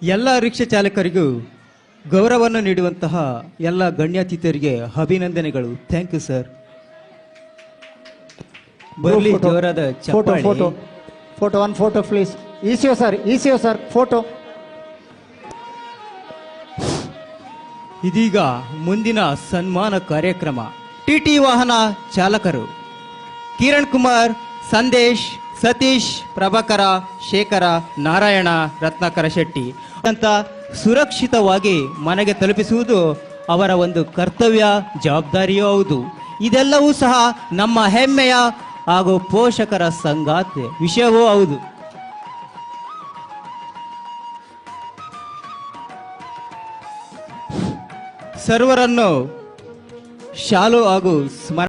ಎಲ್ಲ ರಿಕ್ಷಾ ಚಾಲಕರಿಗೂ ಗೌರವವನ್ನು ನೀಡುವಂತಹ ಎಲ್ಲ ಗಣ್ಯಾತಿಥಿಯರಿಗೆ ಅಭಿನಂದನೆಗಳು. Thank you sir. ಬರಲಿ ಜೋರಾದ ಚಪ್ಪಾಳೆ. Photo one photo please. ಈಸಿಯೋ ಸರ್ ಫೋಟೋ. ಇದೀಗ ಮುಂದಿನ ಸನ್ಮಾನ ಕಾರ್ಯಕ್ರಮ. ಟಿಟಿ ವಾಹನ ಚಾಲಕರು ಕಿರಣ್ ಕುಮಾರ್, ಸಂದೇಶ್, ಸತೀಶ್, ಪ್ರಭಾಕರ, ಶೇಖರ, ನಾರಾಯಣ, ರತ್ನಾಕರ ಶೆಟ್ಟಿ ಅಂತ ಸುರಕ್ಷಿತವಾಗಿ ಮನೆಗೆ ತಲುಪಿಸುವುದು ಅವರ ಒಂದು ಕರ್ತವ್ಯ, ಜವಾಬ್ದಾರಿಯೂ ಹೌದು. ಇದೆಲ್ಲವೂ ಸಹ ನಮ್ಮ ಹೆಮ್ಮೆಯ ಹಾಗೂ ಪೋಷಕರ ಸಂಗಾತಿ ವಿಷಯವೂ ಹೌದು. ಸರ್ವರನ್ನು ಶಾಲು ಹಾಗೂ ಸ್ಮರ